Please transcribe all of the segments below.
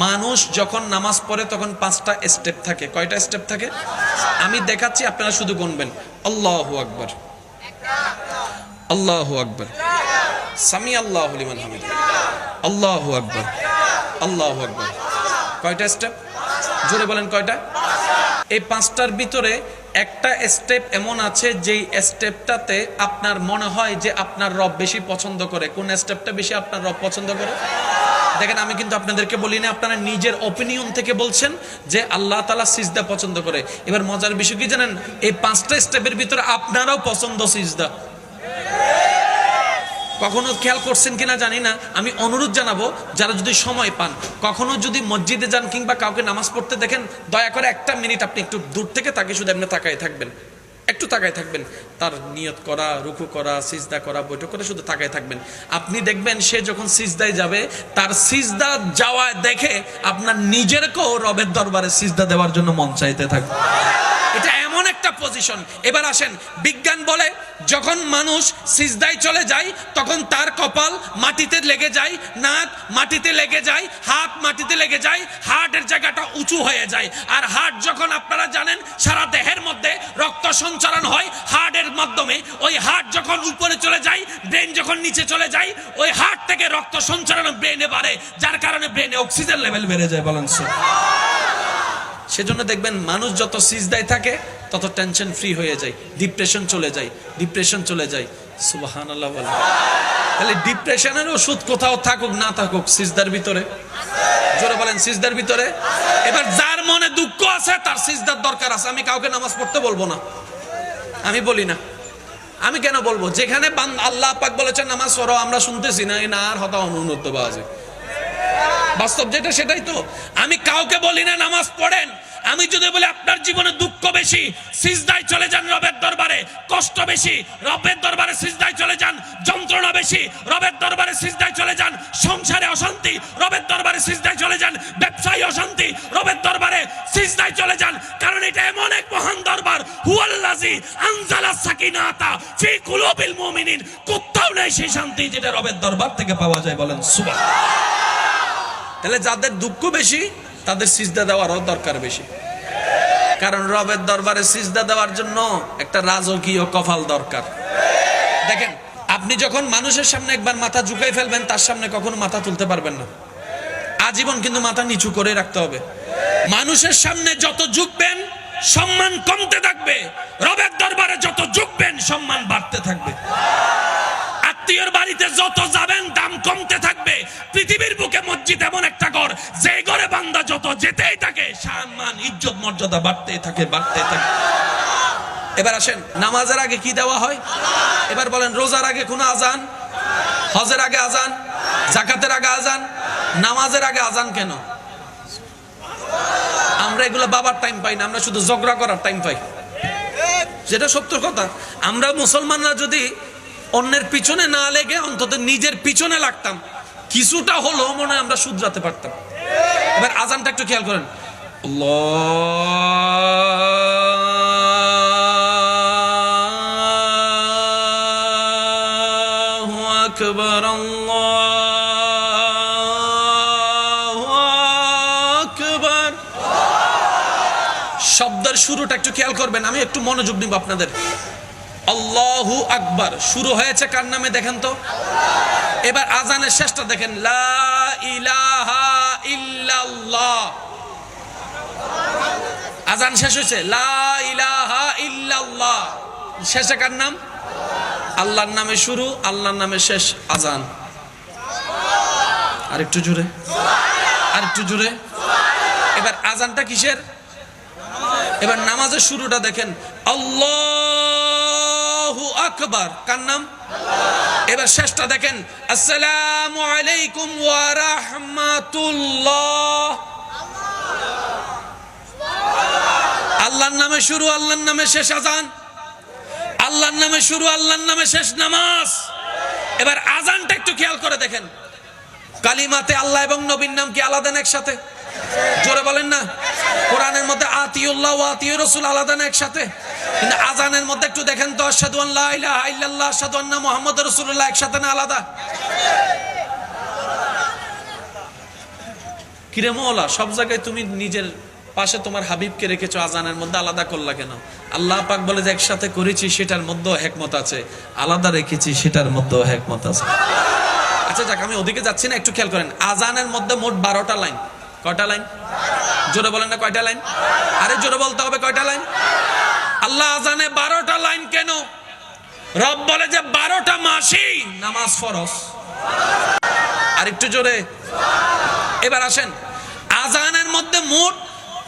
মানুষ যখন নামাজ পড়ে তখন 5টা স্টেপ থাকে। কয়টা স্টেপ থাকে? আমি দেখাচ্ছি, আপনারা শুধু গুনবেন। আল্লাহু আকবার, আল্লাহু আকবার, সামি আল্লাহু লিমান হামিদ, আল্লাহু আকবার, আল্লাহু আকবার। কয়টা স্টেপ? জোরে বলেন কয়টা? এই 5টার ভিতরে একটা স্টেপ এমন আছে যেই স্টেপটাতে আপনার মনে হয় যে আপনার রব বেশি পছন্দ করে। কোন স্টেপটা বেশি আপনার রব পছন্দ করে? দেখেন, আমি কিন্তু আপনাদেরকে বলি না, আপনারা নিজের অপিনিয়ন থেকে বলছেন যে আল্লাহ তাআলা সিজদা পছন্দ করে। এবার মজার বিষয় কি জানেন? এই 5টা স্টেপের ভিতরে আপনারও পছন্দ সিজদা। কখনো খেয়াল করছেন কিনা জানি না, আমি অনুরোধ জানাবো, যারা যদি সময় পান, কখনো যদি মসজিদে যান কিংবা কাউকে নামাজ পড়তে দেখেন, দয়া করে 1 মিনিট আপনি একটু দূর থেকে তাকে শুধু এমনি তাকায় থাকবেন, একটু তাকায় থাকবেন। তার নিয়ত করা, রুকু করা, সিজদা করা, বৈঠক করে শুধু তাকায় থাকবেন। আপনি দেখবেন সে যখন সিজদায় যাবে, তার সিজদা যাওয়া দেখে আপনার নিজেরকেও রবের দরবারে সিজদা দেওয়ার জন্য মন চাইতে থাকবে। এটা এমন একটা পজিশন। এবার আসেন, বিজ্ঞান বলে যখন মানুষ সিজদায় চলে যায় তখন তার কপাল মাটিতে লেগে যায়, নাক মাটিতে লেগে যায়, হাত মাটিতে লেগে যায়, হার্টের জায়গাটা উঁচু হয়ে যায়। আর হার্ট যখন, আপনারা জানেন, সারা দেহের মধ্যে রক্ত সঞ্চালন হয় হার্টের মাধ্যমে। ওই হার্ট যখন উপরে চলে যায়, ব্রেন যখন নিচে চলে যায়, ওই হার্ট থেকে রক্ত সঞ্চালন ব্রেনে বাড়ে, যার কারণে ব্রেনে অক্সিজেন লেভেল বেড়ে যায়। বলেন সেজন্য দেখবেন মানুষ যত সিজদায় থাকে তত টেনশন ফ্রি হয়ে যায়, ডিপ্রেশন চলে যায়, ডিপ্রেশন চলে যায়। সুবহানাল্লাহ বলেন। তাহলে ডিপ্রেশনের ওষুধ কোথাও থাকুক না থাকুক, সিজদার ভিতরে। জোরে বলেন, সিজদার ভিতরে। এবার যার মনে দুঃখ আছে তার সিজদার দরকার আছে। আমি কাউকে নামাজ পড়তে বলবো না, আমি বলি না। আমি কেন বলবো? যেখানে আল্লাহ পাক বলেছেন নামাজ পড়ো, আমরা শুনতেছি না, এই না আর হতা অনুন্নত বাজে। বাস্তব যেটা সেটাই তো। আমি কাউকে বলি না নামাজ পড়েন। আমি যদি বলি আপনার জীবনে দুঃখ বেশি, সিজদায় চলে যান রবের দরবারে। কষ্ট বেশি, রবের দরবারে সিজদায় চলে যান। যন্ত্রণা বেশি, রবের দরবারে সিজদায় চলে যান। সংসারে অশান্তি, রবের দরবারে সিজদায় চলে যান। ব্যবসায় অশান্তি, রবের দরবারে সিজদায় চলে যান। কারণ এটা এমন এক মহান দরবার, হুয়াল্লাযী আনজালাস সাকিনাতা ফি কুলুবিল মুমিনিন। কোথাও নেই সেই শান্তি যেটা রবের দরবার থেকে পাওয়া যায়। বলেন সুবহানাল্লাহ। তাহলে যাদের দুঃখ বেশি তাদের সিজদা দেওয়ারও দরকার বেশি, কারণ রবের দরবারে সিজদা দেওয়ার জন্য একটা রাজকীয় কপাল দরকার। দেখেন, আপনি যখন মানুষের সামনে একবার মাথা ঝুঁকাই ফেলবেন, তার সামনে কখনো মাথা তুলতে পারবেন না। আজীবন কিন্তু মাথা নিচু করে রাখতে হবে। মানুষের সামনে যত ঝুঁকবেন সম্মান কমতে থাকবে, রবের দরবারে যত ঝুঁকবেন সম্মান বাড়তে থাকবে। আত্মীয়র বাড়িতে যত যাবেন দাম কমতে থাকবে। পৃথিবীর বুকে মসজিদ এমন একটা ঘর, যে ঘরে বান্দা যত যেতেই থাকে সম্মান, ইজ্জত, মর্যাদা বাড়তেই থাকে, বাড়তেই থাকে। এবার আসেন, নামাজের আগে কি দেওয়া হয়? এবার বলেন, রোজার আগে কোন আজান? হজের আগে আজান, যাকাতের আগে আজান, নামাজের আগে আজান কেন? আমরা এগুলো বাবার টাইম পাই না, আমরা শুধু ঝগড়া করার টাইম পাই। যেটা সত্য কথা। আমরা মুসলমানরা যদি অন্যের পিছনে না লেগে অন্তত নিজের পিছনে লাগতাম, কিছুটা হলো মনে হয় আমরা শুধরাতে পারতাম। এবার আজানটা একটু খেয়াল করেন। আল্লাহু আকবার, আল্লাহু আকবার। শব্দের শুরুটা একটু খেয়াল করবেন, আমি একটু মনোযোগ নিব আপনাদের। আল্লাহু আকবার শুরু হয়েছে কার নামে দেখেন তো? এবার আজানের শেষটা দেখেন, লা ইলাহা ইল্লাল্লাহ। আজান শেষ হয়েছে, লা ইলাহা ইল্লাল্লাহ। শেষে কার নাম? আল্লাহর নামে শুরু, আল্লাহর নামে শেষ আজান। আরেকটু জোরে, আরেকটু জোরে। এবার আজানটা কিসের? এবার নামাজের শুরুটা দেখেন, আল্লাহু আকবার, কার নাম? এবার শেষটা দেখেন, আসসালামু আলাইকুম ওয়া রাহমাতুল্লাহ। আল্লাহর নামে শুরু, আল্লাহর নামে শেষ আজান। আল্লাহর নামে শুরু, আল্লাহর নামে শেষ নামাজ। এবার আজানটা একটু খেয়াল করে দেখেন, কালিমাতে আল্লাহ এবং নবীর নাম কি আলাদা না একসাথে? জোরে বলেন না। কোরআনের মধ্যে আতিউল্লাহ ওয়া আতিউর রাসূল আলাদা না একসাথে? কিন্তু আজানের মধ্যে একটু দেখেন তো, আশহাদু আল্লা ইলাহা ইল্লাল্লাহ আশহাদু আন্না মুহাম্মাদুর রাসূলুল্লাহ একসাথে না আলাদা? কিরে মওলা, সব জায়গায় তুমি নিজের পাশে তোমার হাবিবকে রেখেছো, আজানের মধ্যে আলাদা করলা কেন? আল্লাহ পাক বলে যে একসাথে করেছি সেটার মধ্যেও হিকমত আছে, আলাদা রেখেছি সেটার মধ্যেও হিকমত আছে। আচ্ছা যাক, আমি ওদিকে যাচ্ছি না, একটু খেয়াল করেন। আজানের মধ্যে মোট 12টা লাইন। কয়টা লাইন? জোরে বলেন না, কয়টা লাইন? আরে জোরে বলতে হবে, কয়টা লাইন? আল্লাহ আজানে 12টা লাইন কেন? রব বলে যে 12টা মাসেই নামাজ ফরজ। আর একটু জোরে। এবার আসেন, আজানের মধ্যে মোট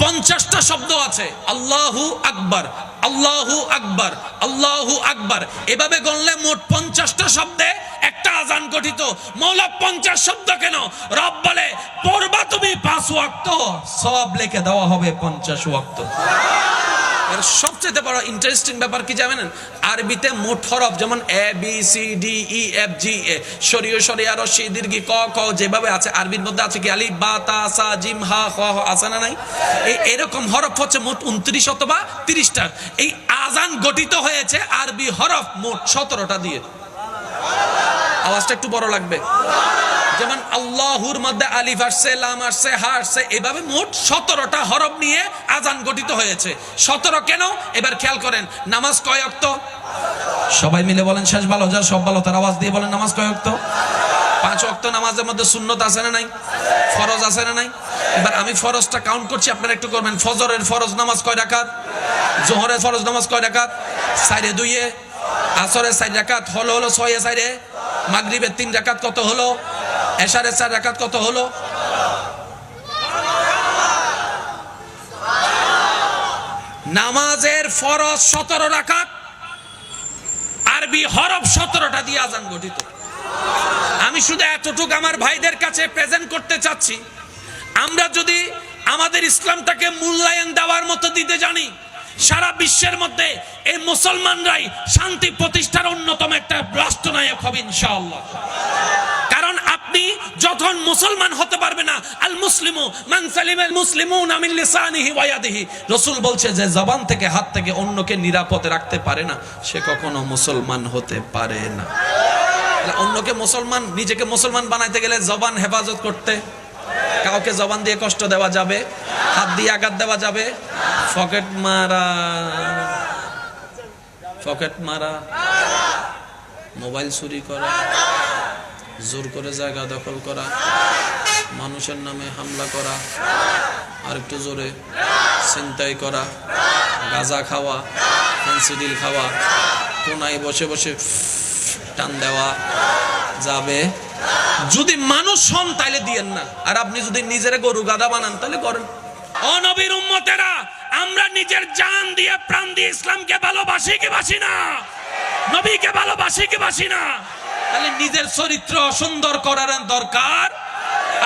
50টা শব্দ আছে। আল্লাহু আকবার, আল্লাহু আকবার, আল্লাহু আকবার, এভাবে গণলে মোট 50টা শব্দে একটা আজান গঠিত। মওলা 50 শব্দ কেন? রব বলে পড়বা তুমি 5 ওয়াক্ত, সওয়াব লিখে দেওয়া হবে 50 ওয়াক্ত। এর সবচেয়ে বড় ইন্টারেস্টিং ব্যাপার কি জানেন? আরবিতে মোট হরফ যেমন A B C D E F G A, শরীয় শরিয়া রস্যি দীর্ঘ ক খ যেভাবে আছে, আরবির মধ্যে আছে কি আলিফ বা তা সা জিম হা খ আছে না নাই? এরকম হরফ হচ্ছে মোট 29 অথবা 30টা। এই আজান গঠিত হয়েছে আরবি হরফ মোট 17টা দিয়ে। আওয়াজটা একটু বড় লাগবে। যেমন আল্লাহুর মধ্যে আলিফ আসছে, লাম আসছে, হা আসছে, এভাবে মোট 17টা হরফ নিয়ে আজান গঠিত হয়েছে। 17 কেন? এবার খেয়াল করেন, নামাজ কয় ওয়াক্ত? সবাই মিলে বলেন, শেষ ভালো যার সব ভালো তার আওয়াজ দিয়ে বলেন, নামাজ কয় ওয়াক্ত? 5 ওয়াক্ত। নামাজের মধ্যে সুন্নত আছে না নাই? ফরজ আছে না নাই? এবার আমি ফরজটা কাউন্ট করছি, আপনারা একটু করবেন। ফজরের ফরজ নামাজ কয় রাকাত? জোহরের ফরজ নামাজ কয় রাকাত? 4 2 এ। আসরের 4 রাকাত হলো 6 এ 4 এ। মাগরিবের 3 রাকাত কত হলো? এশারের 4 রাকাত কত হলো? নামাজের ফরজ 17 রাকাত, আরবি হরফ 17টা দিয়ে আজান গঠিত। আমি শুধু এতটুকু আমার ভাইদের কাছে প্রেজেন্ট করতে চাচ্ছি, আমরা যদি আমাদের ইসলামটাকে মূল্যায়ন দেওয়ার মতো দিতে জানি, সারা বিশ্বের মধ্যে এই মুসলমানরাই শান্তি প্রতিষ্ঠার অন্যতম একটা রাষ্ট্রনায়ক হবে ইনশাআল্লাহ। কারণ আপনি যখন মুসলমান হতে পারবে না, আল মুসলিমু মান সালিমাল মুসলিমুনা মিন লিসানিহি ওয়া ইয়াদিহি, রাসূল বলছে যে জবান থেকে হাত থেকে অন্যকে নিরাপদে রাখতে পারে না, সে কখনো মুসলমান হতে পারে না। অন্যকে মুসলমান, নিজেকে মুসলমান বানাইতে গেলে জবান হেফাজত করতে, কাউকে জবান দিয়ে কষ্ট দেওয়া যাবে, হাত দিয়ে আঘাত দেওয়া যাবে, পকেট মারা, মোবাইল চুরি করা, জোর করে জায়গা দখল করা, মানুষের নামে হামলা করা, আর একটু জোরে ছিনতাই করা, গাঁজা খাওয়া, ফেন্সিডিল খাওয়া, কোনায় বসে বসে টান দেওয়া যাবে। যদি মানুষ হন তাহলে দিয়েন না, আর আপনি যদি নিজের গরু গাধা বানান তাহলে করেন। ও নবীর উম্মতেরা, আমরা নিজের জান দিয়ে প্রাণ দিয়ে ইসলামকে ভালোবাসি কি বাসি না? নবীকে ভালোবাসি কি বাসি না? তাহলে নিজের চরিত্র সুন্দর করার দরকার,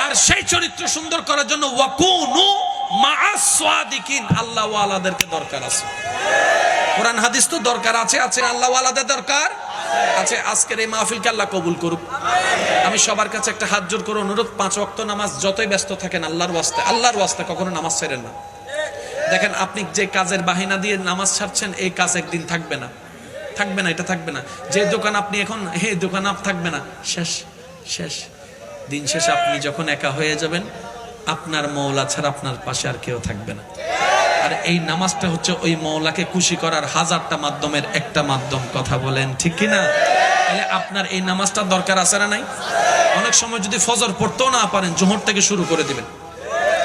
আর সেই চরিত্র সুন্দর করার জন্য ওয়াকুনু মা'আস সাদিকিন, আল্লাহ ওয়ালাদেরকে দরকার আছে। কোরআন হাদিস তো দরকার আছে, আল্লাহ ওয়ালাদের দরকার আছে। আজকের এই মাহফিলকে আল্লাহ কবুল করুক। আমি সবার কাছে একটা হাত জোর করে অনুরোধ, 5 ওয়াক্ত নামাজ যতই ব্যস্ত থাকেন আল্লাহর ওয়াস্তে কখনো নামাজ ছেড়েন না। দেখেন, আপনি যে কাজের বাহিনা দিয়ে নামাজ ছাড়ছেন, এই কাজ একদিন থাকবে না, এটা থাকবে না। যে দোকান আপনি এখন, এই দোকান আপ থাকবে না, শেষ দিন শেষে আপনি যখন একা হয়ে যাবেন, আপনার মওলা ছাড়া আপনার পাশে আর কেউ থাকবে না। আর এই নামাজটা হচ্ছে ওই মওলাকে খুশি করার 1000টা মাধ্যমের একটা মাধ্যম। কথা বলেন ঠিক কি না? তাহলে আপনার এই নামাজটা দরকার আছে না নাই? অনেক সময় যদি ফজর পড়তেও না পারেন, জোহর থেকে শুরু করে দিবেন।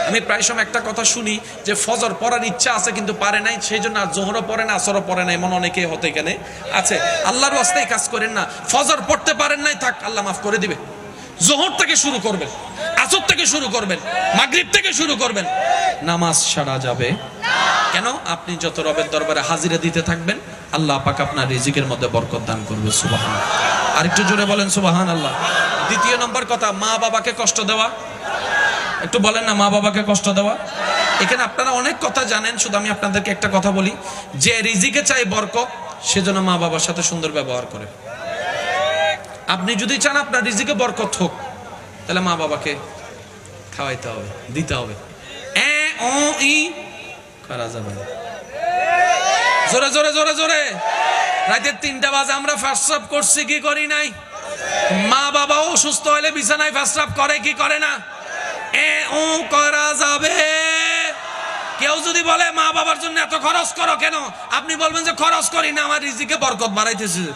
আমি প্রায় সময় একটা কথা শুনি যে ফজর পড়ার ইচ্ছা আছে কিন্তু পারে নাই, সেই জন্য আর জোহরও পড়ে না, আসরও পড়ে না, এমন অনেকে হতে এখানে আছে। আল্লাহর ওয়াস্তেই কাজ করেন না। ফজর পড়তে পারেন নাই, থাক, আল্লাহ মাফ করে দিবে। জোহর থেকে শুরু করবেন, আসর থেকে শুরু করবেন, মাগরিব থেকে শুরু করবেন, নামাজ ছাড়া যাবে কেন? আপনি যত রবের দরবারে হাজিরা দিতে থাকবেন, আল্লাহ পাক আপনার রিজিকের মধ্যে বরকত দান করবে। সুবহানাল্লাহ। আরেকটু জোরে বলেন সুবহানাল্লাহ। দ্বিতীয় নম্বর কথা, মা বাবাকে কষ্ট দেওয়া। একটু বলেন না, মা বাবাকে কষ্ট দেওয়া। এখানে আপনারা অনেক কথা জানেন, শুধু আমি আপনাদেরকে একটা কথা বলি, যে রিজিকে চাই বরকত, সেজন্য মা বাবার সাথে সুন্দর ব্যবহার করে। আপনি যদি চান আপনার রিজিকে বরকত হোক, তাহলে মা বাবাকে খাওয়াইতে হবে, দিতে হবে। করা যাবে না। জোরে জোরে জোরে জোরে। রাতের 3টা বাজে আমরা ফার্স্ট করছি কি করি নাই? মা বাবাও সুস্থ হলে বিছানায় ফার্স্ট করে কি করে না? ও করা যাবে। কেউ যদি বলে মা বাবার জন্য এত খরচ করো কেন, আপনি বলবেন যে খরচ করি না, আমার রিজিকে বরকত বাড়াইতেছে।